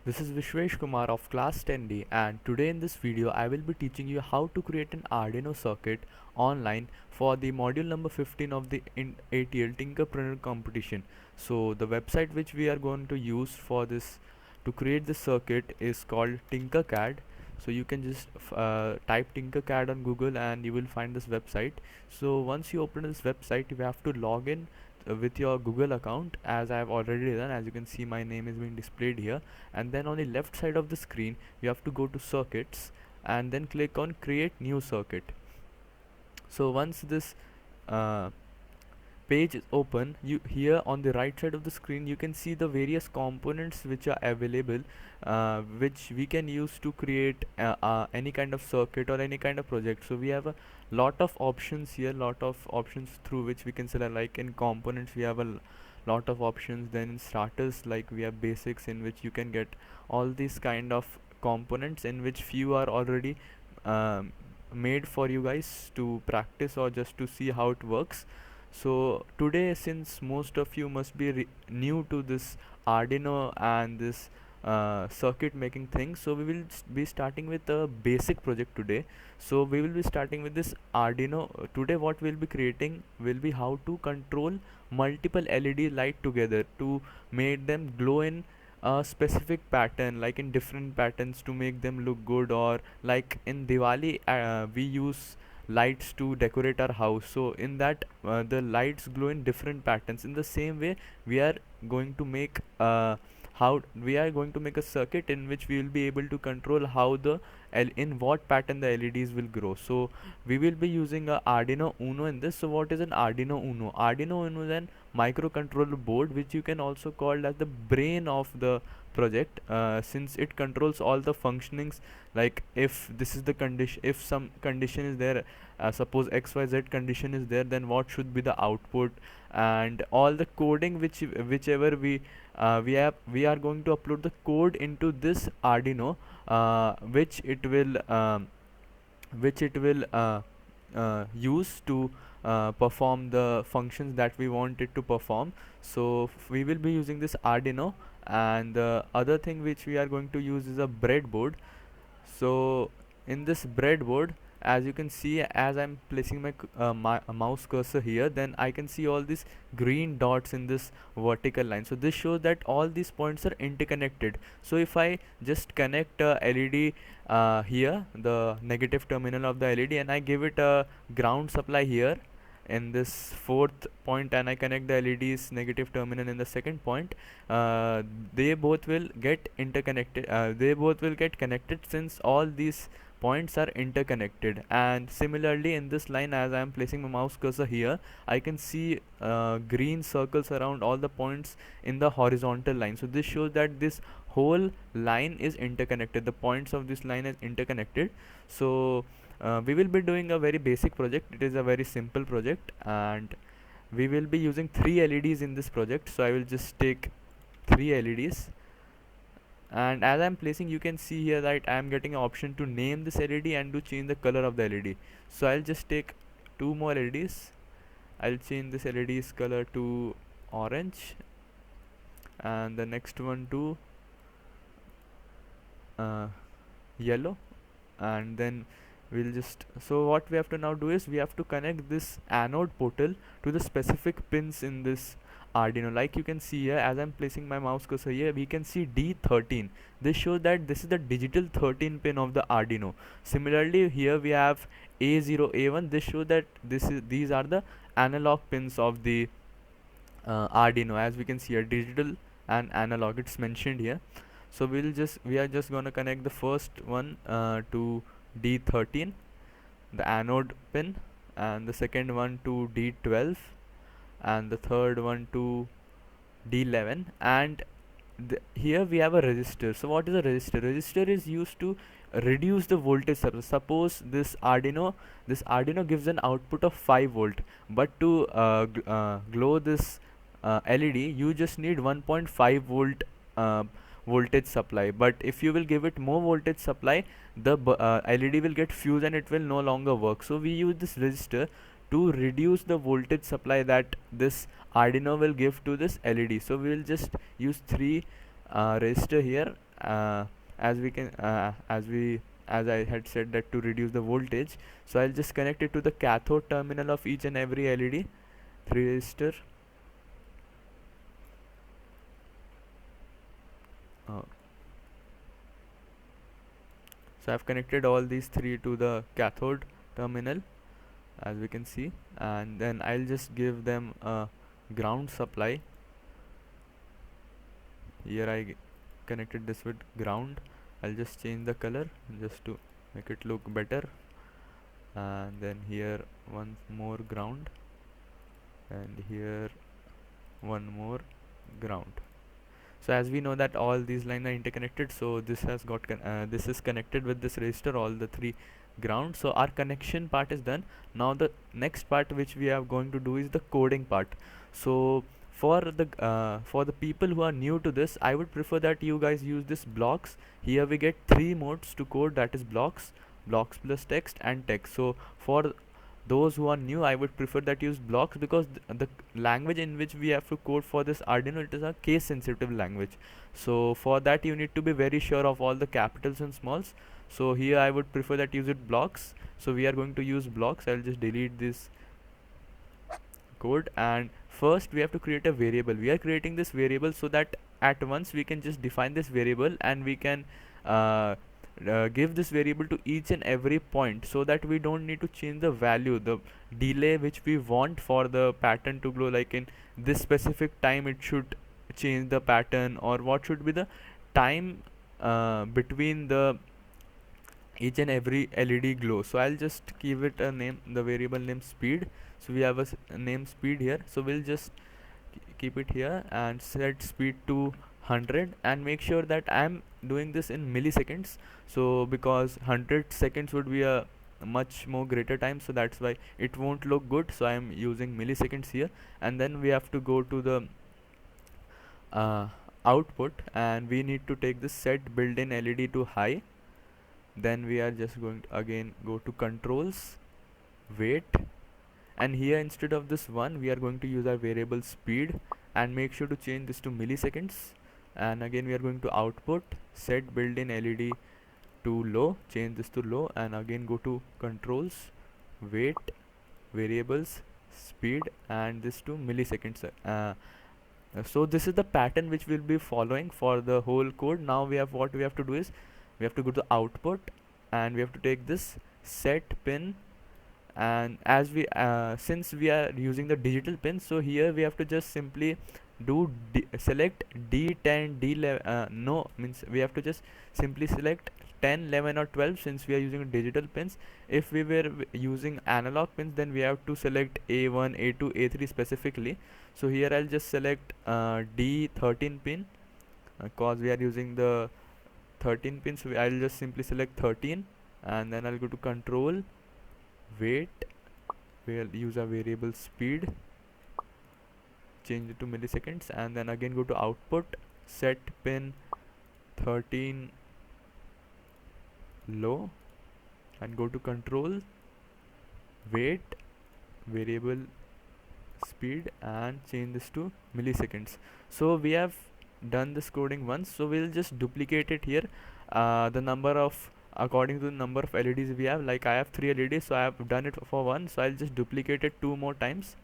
This is Vishwesh Kumar of class 10D, and today in this video I will be teaching you how to create an Arduino circuit online for the module number 15 of the ATL Trinkerprenuer competition. So the website which we are going to use for this to create this circuit is called Tinkercad. So you can just type Tinkercad on Google and you will find this website. So once you open this website, you have to log in with your Google account, as I have already done. As you can see, my name is being displayed here, and then on the left side of the screen you have to go to circuits and then click on create new circuit. So once this uh, page is open, you here on the right side of the screen you can see the various components which are available, which we can use to create any kind of circuit or any kind of project. So we have a lot of options here, lot of options through which we can select. Like in components we have a lot of options. Then in starters, like we have basics, in which you can get all these kind of components, in which few are already um, made for you guys to practice or just to see how it works. So today, since most of you must be new to this Arduino and this circuit making thing, so we will be starting with a basic project today. So we will be starting with this Arduino. Today what we'll be creating will be how to control multiple LED light together to make them glow in a specific pattern, like in different patterns to make them look good. Or like in Diwali, we use lights to decorate our house, so in that the lights glow in different patterns. In the same way, we are going to make how we are going to make a circuit in which we will be able to control how the in what pattern the LEDs will grow. So we will be using a Arduino Uno in this. So what is an Arduino Uno? Arduino Uno is an microcontroller board, which you can also call as the brain of the project, since it controls all the functionings. Like if this is the condition, if some condition is there, suppose XYZ condition is there, then what should be the output, and all the coding whichever we are going to upload the code into this Arduino, which it will use to perform the functions that we want it to perform. So we will be using this Arduino, and the other thing which we are going to use is a breadboard. So in this breadboard, as you can see, as I'm placing my mouse cursor here, then I can see all these green dots in this vertical line. So this shows that all these points are interconnected. So if I just connect a LED here, the negative terminal of the LED, and I give it a ground supply here in this fourth point, and I connect the LED's negative terminal in the second point, they both will get interconnected. They both will get connected, since all these points are interconnected. And similarly, in this line, as I am placing my mouse cursor here, I can see green circles around all the points in the horizontal line. So this shows that this whole line is interconnected. The points of this line is interconnected. So we will be doing a very basic project. It is a very simple project, and we will be using 3 LEDs in this project. So I will just take 3 LEDs, and as I'm placing, you can see here that I am getting an option to name this LED and to change the color of the LED. So I'll just take 2 more LEDs. I'll change this LED's color to orange, and the next one to yellow, and then we'll just, so what we have to now do is we have to connect this anode portal to the specific pins in this Arduino. Like you can see here, as I'm placing my mouse cursor here, we can see D13. This shows that this is the digital 13 pin of the Arduino. Similarly, here we have A0, A1. This shows that these are the analog pins of the Arduino. As we can see here, digital and analog, it's mentioned here. So we are just gonna connect the first one to D13, the anode pin, and the second one to D12, and the third one to D11. And here we have a resistor. So what is a resistor? Resistor is used to reduce the voltage. Suppose this Arduino gives an output of 5 volt, but to glow this LED, you just need 1.5 volt voltage supply. But if you will give it more voltage supply, the LED will get fused and it will no longer work. So we use this resistor to reduce the voltage supply that this Arduino will give to this LED. So we will just use 3 resistor here, as I had said that to reduce the voltage, so I'll just connect it to the cathode terminal of each and every LED 3 resistor. uh, so I've connected all these three to the cathode terminal, as we can see, and then I'll just give them a ground supply. Here connected this with ground. I'll just change the color just to make it look better, and then here one more ground, and here one more ground. So as we know that all these lines are interconnected, so this has got this is connected with this resistor, all the three ground. So our connection part is done. Now the next part which we are going to do is the coding part. So for the people who are new to this, I would prefer that you guys use this blocks. Here we get three modes to code, that is blocks, blocks plus text, and text. So for those who are new, I would prefer that use blocks, because the language in which we have to code for this Arduino, it is a case sensitive language. So for that you need to be very sure of all the capitals and smalls. So here I would prefer that use it blocks. So we are going to use blocks. I'll just delete this code, and first we have to create a variable. We are creating this variable so that at once we can just define this variable, and we can give this variable to each and every point, so that we don't need to change the value, the delay which we want for the pattern to glow, like in this specific time it should change the pattern, or what should be the time between the each and every LED glow. So I'll just give it a name, the variable name speed. So we have a name speed here, so we'll just keep it here and set speed to 100, and make sure that I'm doing this in milliseconds. So because 100 seconds would be a much more greater time, so that's why it won't look good, so I'm using milliseconds here. And then we have to go to the output, and we need to take this set built-in LED to high. Then we are just going to again go to controls, wait, and here instead of this one we are going to use our variable speed, and make sure to change this to milliseconds. And again we are going to output, set built-in LED to low, change this to low, and again go to controls, wait, variables, speed, and this to milliseconds. So this is the pattern which we'll be following for the whole code. Now what we have to do is we have to go to output, and we have to take this set pin, and as we since we are using the digital pin, so here we have to just simply do select D10, D11, no, means we have to just simply select 10, 11 or 12, since we are using digital pins. If we were using analog pins, then we have to select A1, A2, A3 specifically. So here I'll just select D13 pin, cause we are using the 13 pins, so I'll just simply select 13, and then I'll go to control, wait, we'll use a variable speed, change it to milliseconds, and then again go to output, set pin 13 low, and go to control, wait, variable speed, and change this to milliseconds. So we have done this coding once, so we'll just duplicate it here. The number of, according to the number of LEDs we have, like I have 3 LEDs, so I have done it for 1, so I'll just duplicate it 2 more times.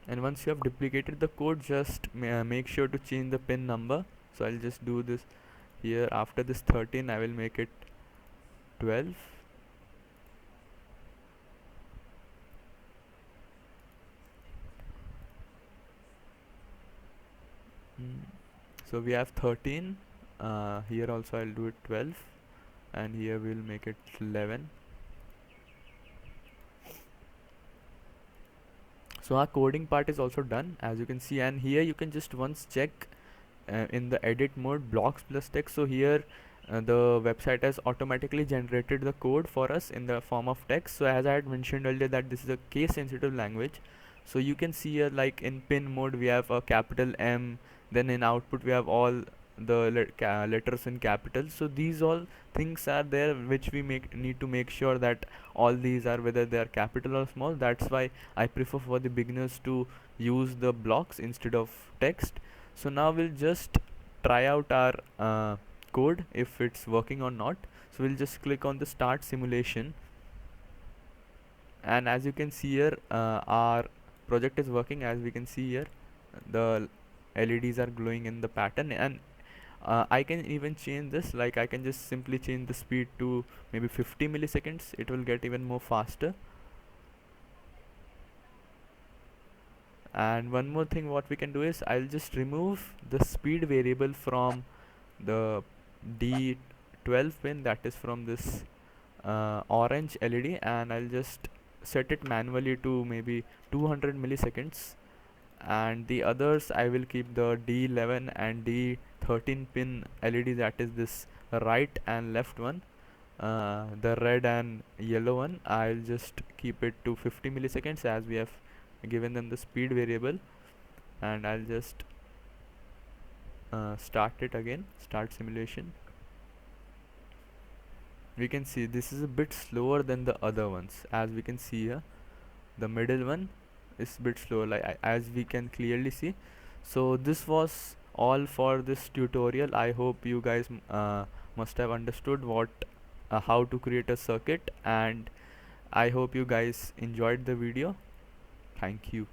And once you have duplicated the code, just make sure to change the pin number. So I'll just do this here. After this 13, I will make it 12. So we have 13, here also I'll do it 12, and here we'll make it 11. So our coding part is also done, as you can see, and here you can just once check in the edit mode, blocks plus text. So here the website has automatically generated the code for us in the form of text. So as I had mentioned earlier that this is a case sensitive language, so you can see here, like in pin mode we have a capital M, then in output we have all the letters in capital. So these all things are there which we need to make sure that all these are, whether they are capital or small. That's why I prefer for the beginners to use the blocks instead of text. So now we'll just try out our code if it's working or not. So we'll just click on the start simulation, and as you can see here, our project is working. As we can see here, the LEDs are glowing in the pattern, and I can even change this, like I can just simply change the speed to maybe 50 milliseconds. It will get even more faster. And one more thing what we can do is, I'll just remove the speed variable from the D12 pin, that is from this orange LED, and I'll just set it manually to maybe 200 milliseconds. And the others I will keep the D11 and D13 pin LED, that is this right and left one. The red and yellow one, I'll just keep it to 50 milliseconds as we have given them the speed variable. And I'll just start it again, start simulation. We can see this is a bit slower than the other ones. As we can see here, the middle one is a bit slower, like as we can clearly see. So this was all for this tutorial. I hope you guys must have understood what how to create a circuit, and I hope you guys enjoyed the video. Thank you.